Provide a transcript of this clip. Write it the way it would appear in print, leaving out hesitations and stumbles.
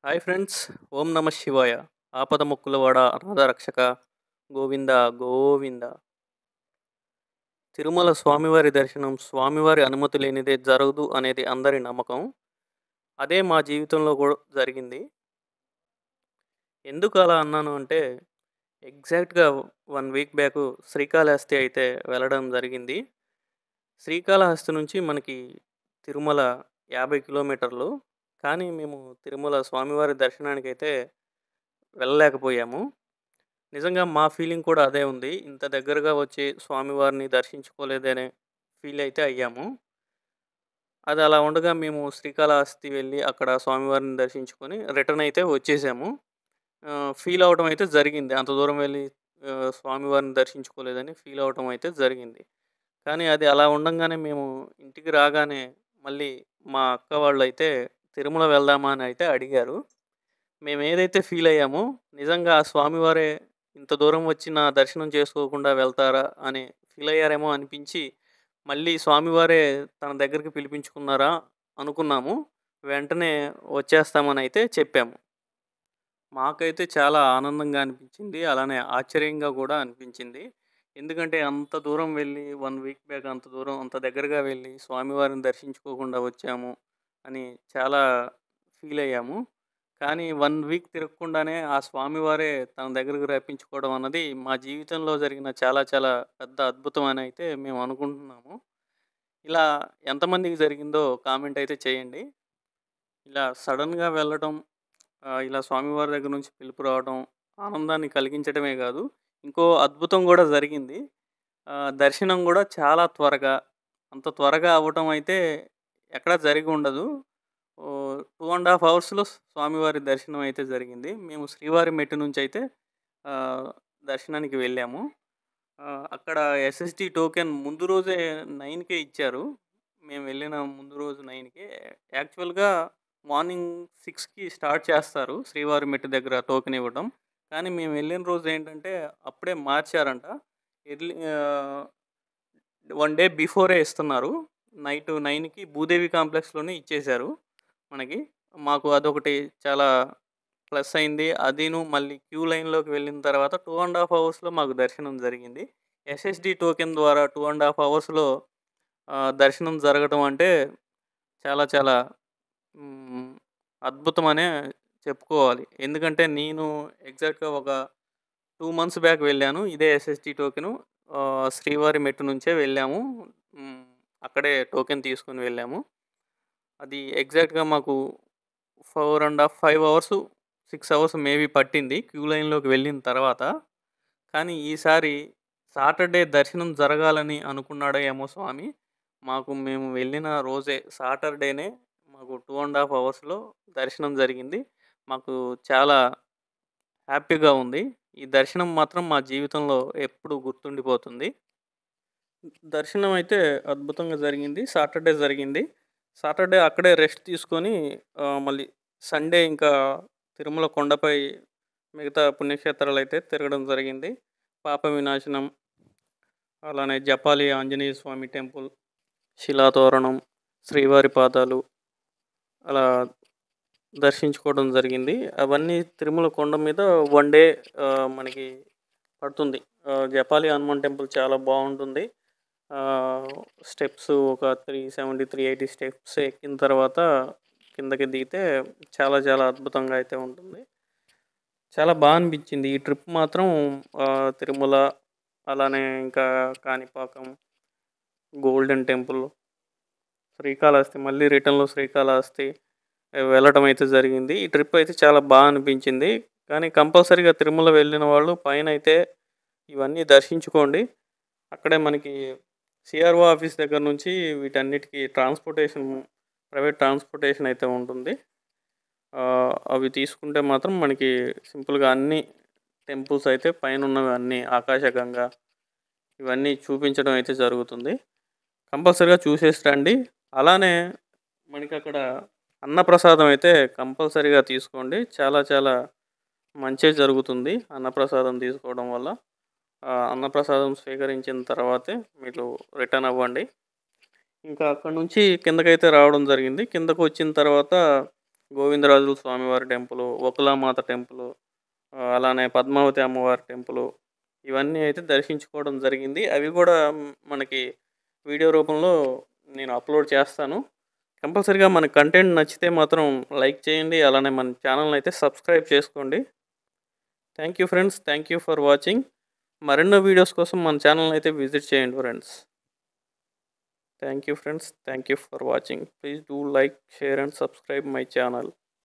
Hi friends. ఓం నమ శివాయ. ఆపద ముక్కులవాడ అనాథ రక్షక గోవింద గోవింద. తిరుమల స్వామివారి దర్శనం స్వామివారి అనుమతి లేనిదే జరగదు అనేది అందరి నమ్మకం. అదే మా జీవితంలో కూడా జరిగింది. ఎందుకు అలా అన్నాను అంటే ఎగ్జాక్ట్‌గా 1 వీక్ బ్యాక్ శ్రీకాళహస్తి అయితే వెళ్ళడం జరిగింది. శ్రీకాళహస్తి నుంచి మనకి తిరుమల 50 కిలోమీటర్లు. కానీ మేము తిరుమల స్వామివారి దర్శనానికైతే వెళ్ళలేకపోయాము. నిజంగా మా ఫీలింగ్ కూడా అదే ఉంది. ఇంత దగ్గరగా వచ్చి స్వామివారిని దర్శించుకోలేదనే ఫీల్ అయితే అయ్యాము. అది అలా ఉండగా మేము శ్రీకాళహస్తి వెళ్ళి అక్కడ స్వామివారిని దర్శించుకొని రిటర్న్ అయితే వచ్చేసాము. ఫీల్ అవ్వటం అయితే జరిగింది. అంత దూరం వెళ్ళి స్వామివారిని దర్శించుకోలేదని ఫీల్ అవ్వటం అయితే జరిగింది. కానీ అది అలా ఉండంగానే మేము ఇంటికి రాగానే మళ్ళీ మా అక్క వాళ్ళైతే తిరుమల వెళ్దామా అని అయితే అడిగారు. మేమేదైతే ఫీలయ్యామో, నిజంగా ఆ స్వామివారే ఇంత దూరం వచ్చి నా దర్శనం చేసుకోకుండా వెళ్తారా అని ఫీలయ్యారేమో అనిపించి, మళ్ళీ స్వామివారే తన దగ్గరికి పిలిపించుకున్నారా అనుకున్నాము. వెంటనే వచ్చేస్తామనయితే చెప్పాము. మాకైతే చాలా ఆనందంగా అనిపించింది. అలానే ఆశ్చర్యంగా గూడా అనిపించింది. ఎందుకంటే అంత దూరం వెళ్ళి 1 వీక్ బ్యాక్ అంత దూరం అంత దగ్గరగా వెళ్ళి స్వామివారిని దర్శించుకోకుండా వచ్చాము అని చాలా ఫీలయ్యాము. కానీ 1 వీక్ తిరగకుండానే ఆ స్వామివారే తన దగ్గరికి రప్పించుకోవడం అన్నది మా జీవితంలో జరిగిన చాలా చాలా పెద్ద అద్భుతం అని అయితే మేము అనుకుంటున్నాము. ఇలా ఎంతమందికి జరిగిందో కామెంట్ అయితే చేయండి. ఇలా సడెన్‌గా వెళ్ళటం, ఇలా స్వామివారి దగ్గర నుంచి పిలుపు రావడం ఆనందాన్ని కలిగించడమే కాదు, ఇంకో అద్భుతం గూడా జరిగింది. దర్శనం గూడా చాలా త్వరగా, అంత త్వరగా అవ్వటం అయితే ఎక్కడా జరిగి ఉండదు. 2 ½ అవర్స్‌లో స్వామివారి దర్శనం అయితే జరిగింది. మేము శ్రీవారి మెట్టు నుంచయితే ఆహ్, దర్శనానికి వెళ్ళాము. అక్కడ ఎస్ఎస్‌డి టోకెన్ ముందు రోజే 9:00కే ఇచ్చారు. మేము వెళ్ళిన ముందు రోజు 9:00కే. యాక్చువల్‌గా మార్నింగ్ 6:00కి స్టార్ట్ చేస్తారు శ్రీవారి మెట్టు దగ్గర టోకెన్ ఇవ్వడం. కానీ మేము వెళ్ళిన రోజు ఏంటంటే అప్పుడే మార్చారంట. ఎర్లీ 1 డే బిఫోరే ఇస్తున్నారు. నైట్ 9:00కి భూదేవి కాంప్లెక్స్‌లోనే ఇచ్చేశారు మనకి. మాకు అదొకటి చాలా ప్లస్ అయింది. అదీను మళ్ళీ క్యూ లైన్‌లోకి వెళ్ళిన తర్వాత 2 ½ అవర్స్‌లో మాకు దర్శనం జరిగింది. ఎస్ఎస్‌డి టోకెన్ ద్వారా 2 ½ అవర్స్‌లో దర్శనం జరగటం అంటే చాలా చాలా హ్మ్. అద్భుతమనే చెప్పుకోవాలి. ఎందుకంటే నేను ఎగ్జాక్ట్‌గా ఒక 2 మంత్స్ బ్యాక్ వెళ్ళాను. ఇదే ఎస్ఎస్‌డి టోకెను శ్రీవారి మెట్టు నుంచే వెళ్ళాము. హ్మ్. అక్కడే టోకెన్ తీసుకొని వెళ్ళాము. అది ఎగ్జాక్ట్‌గా మాకు 4 ½ 5 అవర్స్, 6 అవర్స్ మేబీ పట్టింది క్యూ లైన్‌లోకి వెళ్ళిన తర్వాత. కానీ ఈసారి సాటర్‌డే దర్శనం జరగాలని అనుకున్నాడో ఏమో స్వామి. మేము వెళ్ళిన రోజే సాటర్‌డేనే మాకు 2 ½ అవర్స్‌లో దర్శనం జరిగింది. మాకు చాలా హ్యాపీగా ఉంది. ఈ దర్శనం మాత్రం మా జీవితంలో ఎప్పుడూ గుర్తుండిపోతుంది. దర్శనం అయితే అద్భుతంగా జరిగింది. సాటర్‌డే జరిగింది. సాటర్‌డే అక్కడే రెస్ట్ తీసుకొని మళ్ళీ సండే ఇంకా తిరుమల కొండపై మిగతా పుణ్యక్షేత్రాలైతే తిరగడం జరిగింది. పాప వినాశనం, అలానే జపాలి ఆంజనేయ స్వామి టెంపుల్, శిలాతోరణం, శ్రీవారి పాదాలు అలా దర్శించుకోవడం జరిగింది. అవన్నీ తిరుమల కొండ మీద 1 డే మనకి పడుతుంది. జపాలి హనుమాన్ టెంపుల్ చాలా బావుంటుంది. ఆహ్, స్టెప్స్ ఒక 370, 380 స్టెప్స్ ఎక్కిన తర్వాత కిందకి దిగితే చాలా చాలా అద్భుతంగా అయితే ఉంటుంది. చాలా అనిపించింది. ఈ ట్రిప్ మాత్రం తిరుమల, అలానే ఇంకా కాణిపాకం, గోల్డెన్ టెంపుల్, శ్రీకాళహస్తి మళ్ళీ రిటర్న్‌లో శ్రీకాళహస్తి వెళ్ళటం అయితే జరిగింది. ఈ ట్రిప్ అయితే చాలా అనిపించింది. కానీ కంపల్సరీగా తిరుమల వెళ్ళిన వాళ్ళు పైనైతే ఇవన్నీ దర్శించుకోండి. అక్కడే మనకి సిఆర్ఓ ఆఫీస్ దగ్గర నుంచి వీటన్నిటికి ప్రైవేట్ ట్రాన్స్‌పోర్టేషన్ అయితే ఉంటుంది. అవి తీసుకుంటే మాత్రం మనకి సింపుల్‌గా అన్ని టెంపుల్స్ అయితే పైనున్నవి అన్నీ ఆకాశగంగా ఇవన్నీ చూపించడం అయితే జరుగుతుంది. కంపల్సరీగా చూసేసి రండి. అలానే మనకక్కడ అన్నప్రసాదం అయితే కంపల్సరీగా తీసుకోండి. చాలా చాలా మంచే జరుగుతుంది అన్నప్రసాదం తీసుకోవడం వల్ల. అన్నప్రసాదం స్వీకరించిన తర్వాతే మీరు రిటర్న్ అవ్వండి. ఇంకా అక్కడి నుంచి కిందకైతే రావడం జరిగింది. కిందకొచ్చిన తర్వాత గోవిందరాజుల స్వామివారి టెంపులు, వకులామాత టెంపులు, అలానే పద్మావతి అమ్మవారి టెంపులు, ఇవన్నీ అయితే దర్శించుకోవడం జరిగింది. అవి కూడా మనకి వీడియో రూపంలో నేను అప్లోడ్ చేస్తాను. కంపల్సరీగా మన కంటెంట్ నచ్చితే మాత్రం లైక్ చేయండి. అలానే మన ఛానల్ని అయితే సబ్స్క్రైబ్ చేసుకోండి. Thank you friends. Thank you for watching. మరెన్నో వీడియోస్ కోసం మన ఛానల్ని అయితే విజిట్ చేయండి friends. Thank you friends. Thank you for watching. Please do like, share and subscribe my channel.